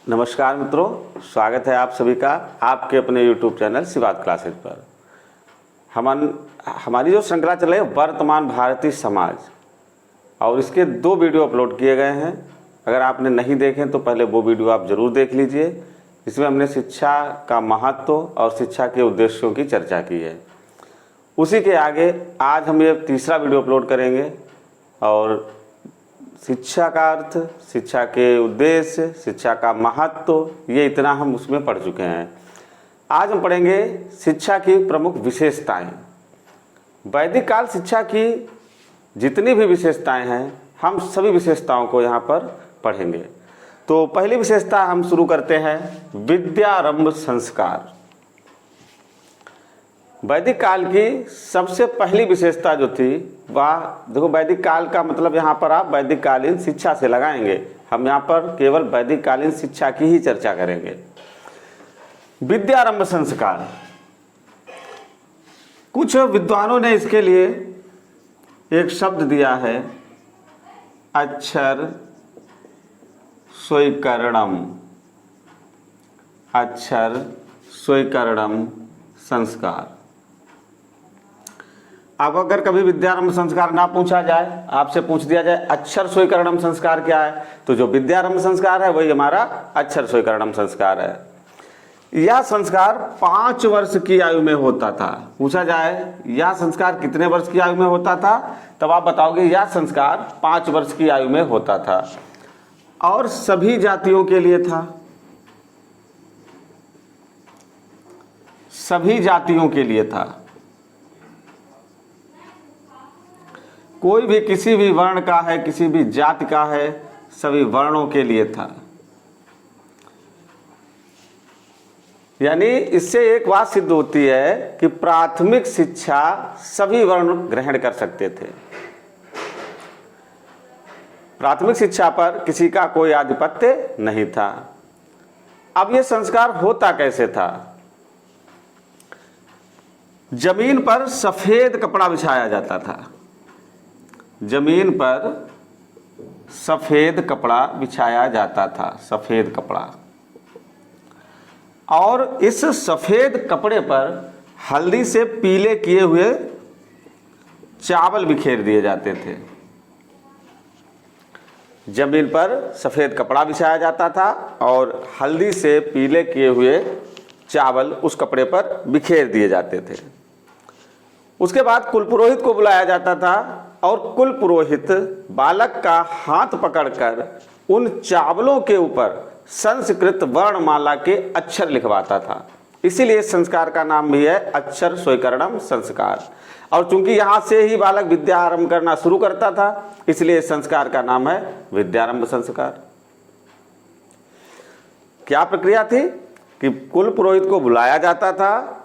नमस्कार मित्रों, स्वागत है आप सभी का आपके अपने YouTube चैनल शिवाद क्लासेज पर। हमारी जो श्रृंखला चल रही है वर्तमान भारतीय समाज, और इसके 2 वीडियो अपलोड किए गए हैं। अगर आपने नहीं देखे तो पहले वो वीडियो आप ज़रूर देख लीजिए। इसमें हमने शिक्षा का महत्व और शिक्षा के उद्देश्यों की चर्चा की है। उसी के आगे आज हम ये तीसरा वीडियो अपलोड करेंगे और शिक्षा का अर्थ, शिक्षा के उद्देश्य, शिक्षा का महत्व, ये इतना हम उसमें पढ़ चुके हैं। आज हम पढ़ेंगे शिक्षा की प्रमुख विशेषताएं। वैदिक काल शिक्षा की जितनी भी विशेषताएं हैं, हम सभी विशेषताओं को यहाँ पर पढ़ेंगे। तो पहली विशेषता हम शुरू करते हैं, विद्यारंभ संस्कार। वैदिक काल की सबसे पहली विशेषता जो थी वह, देखो वैदिक काल का मतलब यहाँ पर आप वैदिक कालीन शिक्षा से लगाएंगे। हम यहाँ पर केवल वैदिक कालीन शिक्षा की ही चर्चा करेंगे। विद्यारंभ संस्कार, कुछ विद्वानों ने इसके लिए एक शब्द दिया है, अक्षर स्वीकरणम। अक्षर स्वीकरणम संस्कार। अब अगर कभी विद्यारंभ संस्कार ना पूछा जाए, आपसे पूछ दिया जाए अक्षर स्वीकरणम संस्कार क्या है, तो जो विद्यारंभ संस्कार है वही हमारा अक्षर स्वीकरणम संस्कार है। यह संस्कार 5 वर्ष की आयु में होता था। पूछा जाए यह संस्कार कितने वर्ष की आयु में होता था, तब आप बताओगे यह संस्कार 5 वर्ष की आयु में होता था और सभी जातियों के लिए था। सभी जातियों के लिए था। कोई भी किसी भी वर्ण का है, किसी भी जाति का है, सभी वर्णों के लिए था। यानी इससे एक बात सिद्ध होती है कि प्राथमिक शिक्षा सभी वर्ण ग्रहण कर सकते थे। प्राथमिक शिक्षा पर किसी का कोई आधिपत्य नहीं था। अब यह संस्कार होता कैसे था? जमीन पर सफेद कपड़ा बिछाया जाता था। जमीन पर सफेद कपड़ा बिछाया जाता था, सफेद कपड़ा। और इस सफेद कपड़े पर हल्दी से पीले किए हुए चावल बिखेर दिए जाते थे। जमीन पर सफेद कपड़ा बिछाया जाता था और हल्दी से पीले किए हुए चावल उस कपड़े पर बिखेर दिए जाते थे। उसके बाद कुल पुरोहित को बुलाया जाता था और कुल पुरोहित बालक का हाथ पकड़कर उन चावलों के ऊपर संस्कृत वर्णमाला के अक्षर लिखवाता था। इसीलिए संस्कार का नाम भी है अक्षर स्वीकरणम संस्कार। और चूंकि यहाँ से ही बालक विद्या आरंभ करना शुरू करता था, इसलिए संस्कार का नाम है विद्यारंभ संस्कार। क्या प्रक्रिया थी कि कुल पुरोहित को बुलाया जाता था,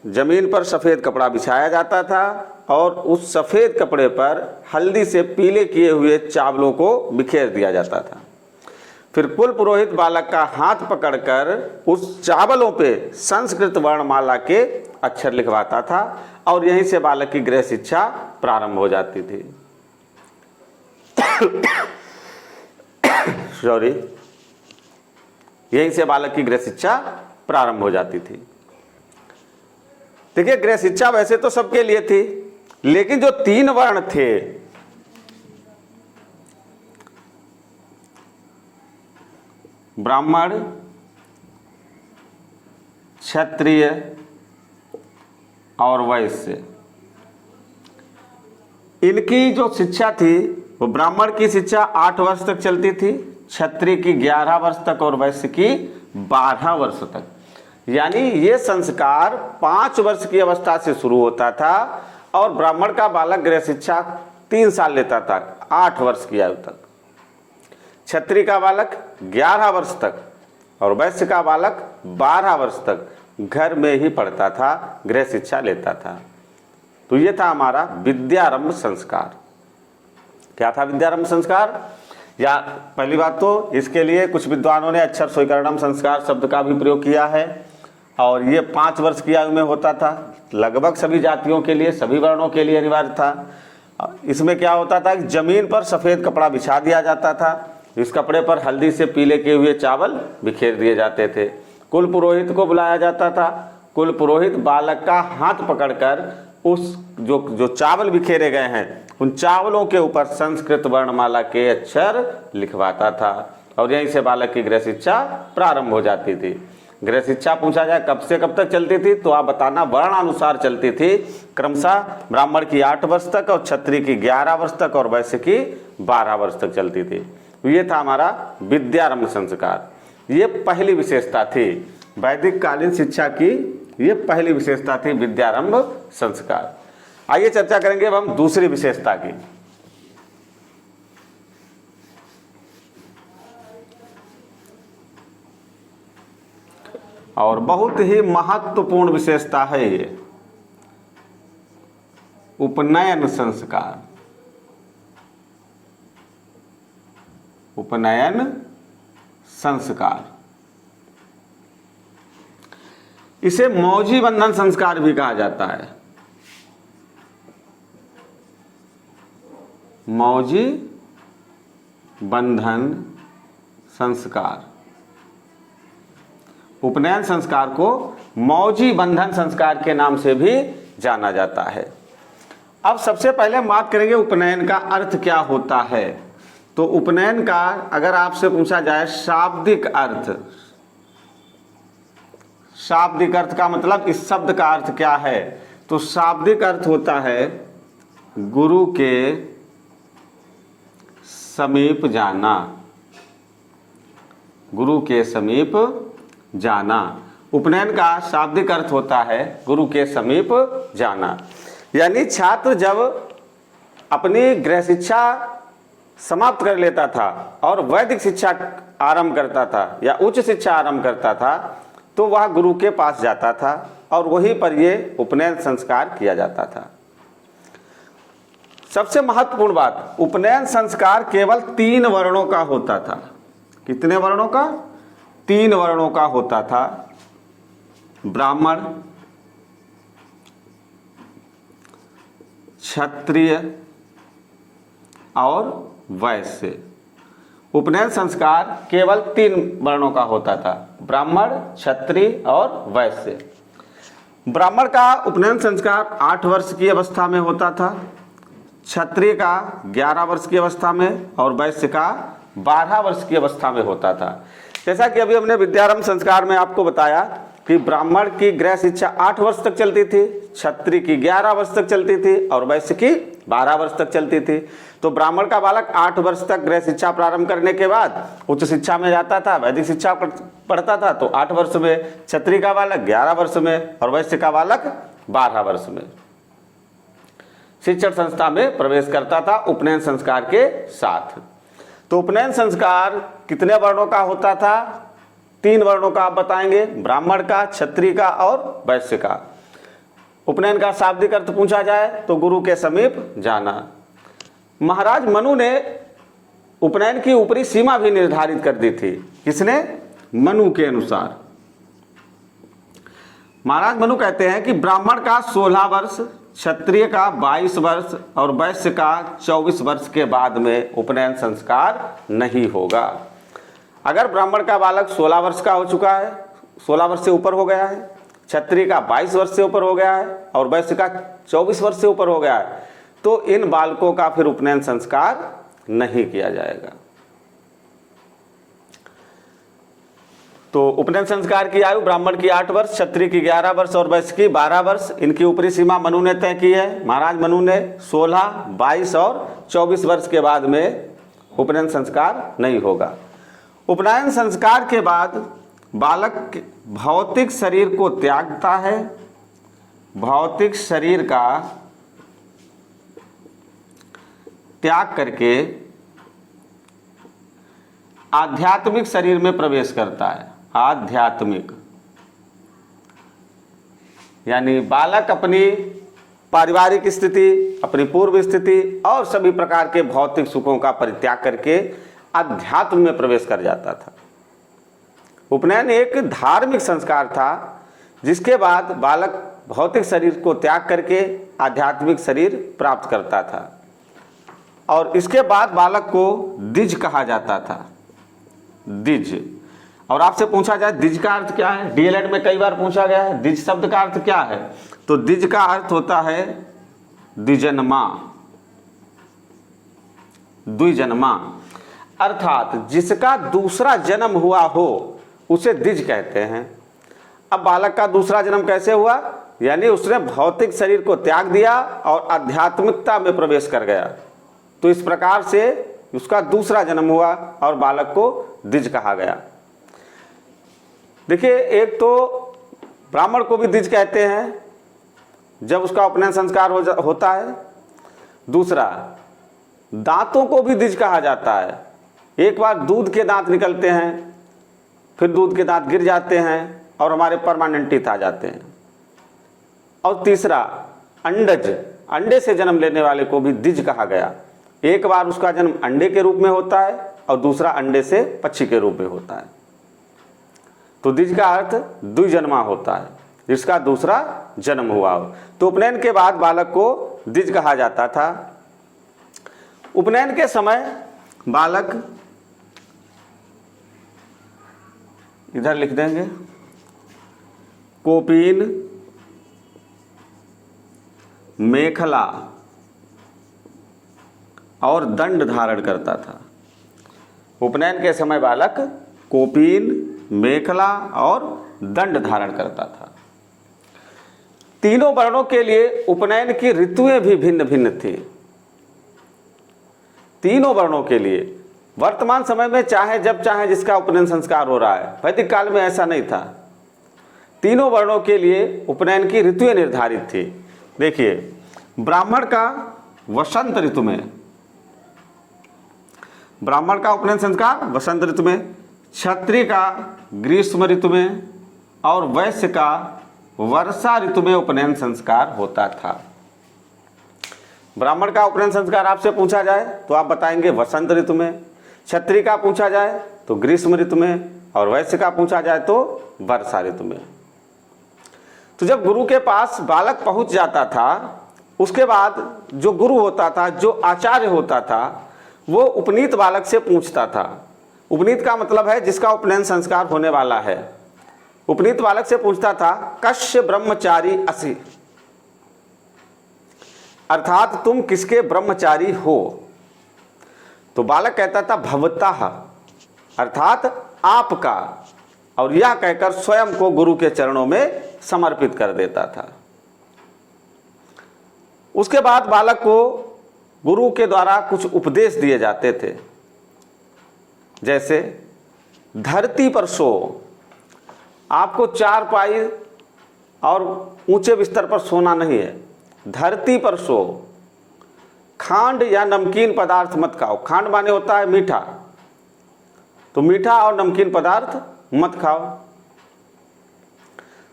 जमीन पर सफेद कपड़ा बिछाया जाता था और उस सफेद कपड़े पर हल्दी से पीले किए हुए चावलों को बिखेर दिया जाता था। फिर कुल पुरोहित बालक का हाथ पकड़कर उस चावलों पे संस्कृत वर्णमाला के अक्षर लिखवाता था और यहीं से बालक की गृह शिक्षा प्रारंभ हो जाती थी। सॉरी, यहीं से बालक की गृह शिक्षा प्रारंभ हो जाती थी। देखिए, गृह शिक्षा वैसे तो सबके लिए थी, लेकिन जो 3 वर्ण थे, ब्राह्मण, क्षत्रिय और वैश्य, इनकी जो शिक्षा थी वो ब्राह्मण की शिक्षा 8 वर्ष तक चलती थी, क्षत्रिय की 11 वर्ष तक और वैश्य की 12 वर्ष तक। यानी ये संस्कार 5 वर्ष की अवस्था से शुरू होता था और ब्राह्मण का बालक गृह शिक्षा 3 साल लेता था, 8 वर्ष की आयु तक। क्षत्रिय का बालक 11 वर्ष तक और वैश्य का बालक 12 वर्ष तक घर में ही पढ़ता था, गृह शिक्षा लेता था। तो ये था हमारा विद्यारंभ संस्कार। क्या था विद्यारंभ संस्कार? या पहली बात तो इसके लिए कुछ विद्वानों ने अक्षर स्वीकरणम संस्कार शब्द का भी प्रयोग किया है और ये 5 वर्ष की आयु में होता था। लगभग सभी जातियों के लिए, सभी वर्णों के लिए अनिवार्य था। इसमें क्या होता था कि जमीन पर सफ़ेद कपड़ा बिछा दिया जाता था इस कपड़े पर हल्दी से पीले किए हुए चावल बिखेर दिए जाते थे। कुल पुरोहित को बुलाया जाता था। कुल पुरोहित बालक का हाथ पकड़कर उस जो चावल बिखेरे गए हैं उन चावलों के ऊपर संस्कृत वर्णमाला के अक्षर लिखवाता था और यहीं से बालक की गृह शिक्षा प्रारंभ हो जाती थी। गृह शिक्षा पूछा जाए कब से कब तक चलती थी तो आप बताना, वर्णानुसार चलती थी। क्रमशः ब्राह्मण की 8 वर्ष तक और क्षत्रिय की 11 वर्ष तक और वैश्य की 12 वर्ष तक चलती थी। ये था हमारा विद्यारंभ संस्कार। ये पहली विशेषता थी वैदिक कालीन शिक्षा की, ये पहली विशेषता थी विद्यारंभ संस्कार। आइए चर्चा करेंगे अब हम दूसरी विशेषता की। और बहुत ही महत्वपूर्ण विशेषता है ये, उपनयन संस्कार। उपनयन संस्कार, इसे मौजी बंधन संस्कार भी कहा जाता है। मौजी बंधन संस्कार, उपनयन संस्कार को मौजी बंधन संस्कार के नाम से भी जाना जाता है। अब सबसे पहले हम बात करेंगे उपनयन का अर्थ क्या होता है। तो उपनयन का अगर आपसे पूछा जाए शाब्दिक अर्थ, शाब्दिक अर्थ का मतलब इस शब्द का अर्थ क्या है, तो शाब्दिक अर्थ होता है गुरु के समीप जाना। गुरु के समीप जाना, उपनयन का शाब्दिक अर्थ होता है गुरु के समीप जाना। यानी छात्र जब अपनी गृह शिक्षा समाप्त कर लेता था और वैदिक शिक्षा आरंभ करता था या उच्च शिक्षा आरंभ करता था तो वह गुरु के पास जाता था और वहीं पर यह उपनयन संस्कार किया जाता था। सबसे महत्वपूर्ण बात, उपनयन संस्कार केवल 3 वर्णों का होता था। कितने वर्णों का? 3 वर्णों का होता था। ब्राह्मण, क्षत्रिय और वैश्य। उपनयन संस्कार केवल 3 वर्णों का होता था, ब्राह्मण, क्षत्रिय और वैश्य। ब्राह्मण का उपनयन संस्कार 8 वर्ष की अवस्था में होता था, क्षत्रिय का 11 वर्ष की अवस्था में और वैश्य का 12 वर्ष की अवस्था में होता था। जैसा कि अभी हमने विद्यारंभ संस्कार में आपको बताया कि ब्राह्मण की गृह शिक्षा 8 वर्ष तक चलती थी, क्षत्रिय की 11 वर्ष तक चलती थी और वैश्य की 12 वर्ष तक चलती थी। तो ब्राह्मण का बालक 8 वर्ष तक गृह शिक्षा प्रारंभ करने के बाद उच्च शिक्षा में जाता था, वैदिक शिक्षा पढ़ता था तो 8 वर्ष में, क्षत्रिय का बालक 11 वर्ष में और वैश्य का बालक 12 वर्ष में शिक्षण संस्था में प्रवेश करता था उपनयन संस्कार के साथ। तो उपनयन संस्कार कितने वर्णों का होता था? 3 वर्णों का आप बताएंगे, ब्राह्मण का, क्षत्रिय का और वैश्य का। उपनयन का शाब्दिक अर्थ पूछा जाए तो गुरु के समीप जाना। महाराज मनु ने उपनयन की ऊपरी सीमा भी निर्धारित कर दी थी। किसने? मनु के अनुसार। महाराज मनु कहते हैं कि ब्राह्मण का 16 वर्ष, क्षत्रिय का 22 वर्ष और वैश्य का 24 वर्ष के बाद में उपनयन संस्कार नहीं होगा। अगर ब्राह्मण का बालक 16 वर्ष का हो चुका है, 16 वर्ष से ऊपर हो गया है, क्षत्रिय का 22 वर्ष से ऊपर हो गया है और वैश्य का 24 वर्ष से ऊपर हो गया है, तो इन बालकों का फिर उपनयन संस्कार नहीं किया जाएगा। तो उपनयन संस्कार की आयु ब्राह्मण की 8 वर्ष, क्षत्रिय की 11 वर्ष और वैश्य की 12 वर्ष। इनकी ऊपरी सीमा मनु ने तय की है। महाराज मनु ने 16, 22 और 24 वर्ष के बाद में उपनयन संस्कार नहीं होगा। उपनयन संस्कार के बाद बालक भौतिक शरीर को त्यागता है। भौतिक शरीर का त्याग करके आध्यात्मिक शरीर में प्रवेश करता है। आध्यात्मिक यानी बालक अपनी पारिवारिक स्थिति, अपनी पूर्व स्थिति और सभी प्रकार के भौतिक सुखों का परित्याग करके अध्यात्म में प्रवेश कर जाता था। उपनयन एक धार्मिक संस्कार था जिसके बाद बालक भौतिक शरीर को त्याग करके आध्यात्मिक शरीर प्राप्त करता था। और इसके बाद बालक को द्विज कहा जाता था, द्विज। और आपसे पूछा जाए द्विज का अर्थ क्या है, डीएलएड में कई बार पूछा गया है द्विज शब्द का अर्थ क्या है, तो द्विज का अर्थ होता है द्विजन्मा, द्विजन्मा, अर्थात जिसका दूसरा जन्म हुआ हो उसे द्विज कहते हैं। अब बालक का दूसरा जन्म कैसे हुआ, यानी उसने भौतिक शरीर को त्याग दिया और आध्यात्मिकता में प्रवेश कर गया, तो इस प्रकार से उसका दूसरा जन्म हुआ और बालक को द्विज कहा गया। देखिए, एक तो ब्राह्मण को भी द्विज कहते हैं जब उसका उपनयन संस्कार होता है, दूसरा दांतों को भी द्विज कहा जाता है। एक बार दूध के दांत निकलते हैं, फिर दूध के दांत गिर जाते हैं और हमारे परमानेंट टीथ आ जाते हैं। और तीसरा अंडज, अंडे से जन्म लेने वाले को भी द्विज कहा गया। एक बार उसका जन्म अंडे के रूप में होता है और दूसरा अंडे से पक्षी के रूप में होता है, तो द्विज का अर्थ द्विजन्मा होता है, जिसका दूसरा जन्म हुआ हो। तो उपनयन के बाद बालक को द्विज कहा जाता था। उपनयन के समय बालक, इधर लिख देंगे, कोपीन, मेखला और दंड धारण करता था। उपनयन के समय बालक कोपीन, मेखला और दंड धारण करता था। तीनों वर्णों के लिए उपनयन की ऋतुएं भी भिन्न भिन्न थी। तीनों वर्णों के लिए वर्तमान समय में चाहे जब चाहे जिसका उपनयन संस्कार हो रहा है, वैदिक काल में ऐसा नहीं था। तीनों वर्णों के लिए उपनयन की ऋतुएं निर्धारित थी। देखिए, ब्राह्मण का वसंत ऋतु में, ब्राह्मण का उपनयन संस्कार वसंत ऋतु में, क्षत्रिय का ग्रीष्म ऋतु में और वैश्य का वर्षा ऋतु में उपनयन संस्कार होता था। ब्राह्मण का उपनयन संस्कार आपसे पूछा जाए तो आप बताएंगे वसंत ऋतु में, क्षत्रिय का पूछा जाए तो ग्रीष्म ऋतु में और वैश्य का पूछा जाए तो वर्षा ऋतु में। तो जब गुरु के पास बालक पहुंच जाता था, उसके बाद जो गुरु होता था, जो आचार्य होता था, वो उपनीत बालक से पूछता था। उपनीत का मतलब है जिसका उपनयन संस्कार होने वाला है। उपनीत बालक से पूछता था, कस्य ब्रह्मचारी असि, अर्थात तुम किसके ब्रह्मचारी हो। तो बालक कहता था भवतः, अर्थात आपका, और यह कहकर स्वयं को गुरु के चरणों में समर्पित कर देता था। उसके बाद बालक को गुरु के द्वारा कुछ उपदेश दिए जाते थे, जैसे धरती पर सो, आपको चारपाई और ऊंचे बिस्तर पर सोना नहीं है, धरती पर सो। खांड या नमकीन पदार्थ मत खाओ, खांड माने होता है मीठा, तो मीठा और नमकीन पदार्थ मत खाओ।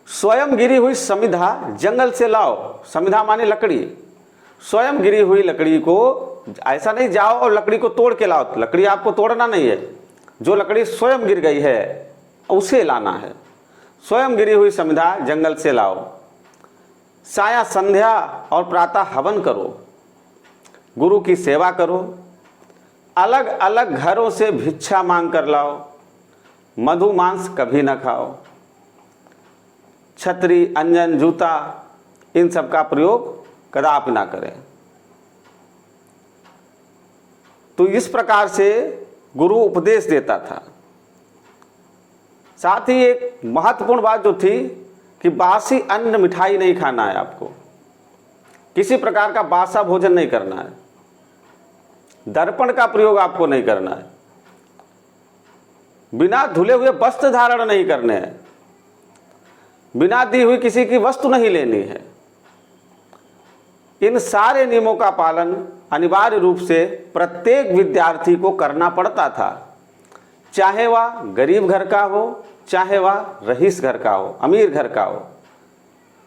स्वयं गिरी हुई समिधा जंगल से लाओ, समिधा माने लकड़ी, स्वयं गिरी हुई लकड़ी को, ऐसा नहीं जाओ और लकड़ी को तोड़ के लाओ, लकड़ी आपको तोड़ना नहीं है, जो लकड़ी स्वयं गिर गई है उसे लाना है। स्वयं गिरी हुई समिधा जंगल से लाओ। साया संध्या और प्रातः हवन करो, गुरु की सेवा करो। अलग अलग घरों से भिक्षा मांग कर लाओ, मधु मांस कभी न खाओ। छतरी, अंजन, जूता, इन सब का प्रयोग कदापि ना करें। तो इस प्रकार से गुरु उपदेश देता था। साथ ही एक महत्वपूर्ण बात जो थी कि बासी अन्न मिठाई नहीं खाना है, आपको किसी प्रकार का बासा भोजन नहीं करना है, दर्पण का प्रयोग आपको नहीं करना है, बिना धुले हुए वस्त्र धारण नहीं करने हैं, बिना दी हुई किसी की वस्तु नहीं लेनी है। इन सारे नियमों का पालन अनिवार्य रूप से प्रत्येक विद्यार्थी को करना पड़ता था, चाहे वह गरीब घर का हो, चाहे वह रईस घर का हो, अमीर घर का हो,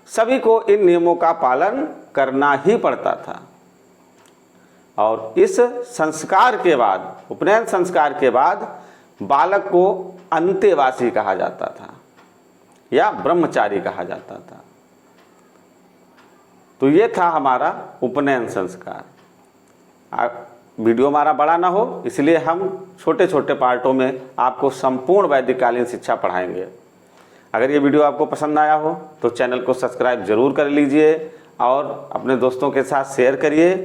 सभी को इन नियमों का पालन करना ही पड़ता था। और इस संस्कार के बाद, उपनयन संस्कार के बाद बालक को अंतेवासी कहा जाता था या ब्रह्मचारी कहा जाता था। तो ये था हमारा उपनयन संस्कार। वीडियो हमारा बड़ा ना हो, इसलिए हम छोटे छोटे पार्टों में आपको संपूर्ण वैदिककालीन शिक्षा पढ़ाएंगे। अगर ये वीडियो आपको पसंद आया हो तो चैनल को सब्सक्राइब जरूर कर लीजिए और अपने दोस्तों के साथ शेयर करिए।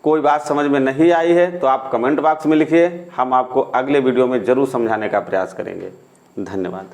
कोई बात समझ में नहीं आई है तो आप कमेंट बॉक्स में लिखिए, हम आपको अगले वीडियो में जरूर समझाने का प्रयास करेंगे। धन्यवाद।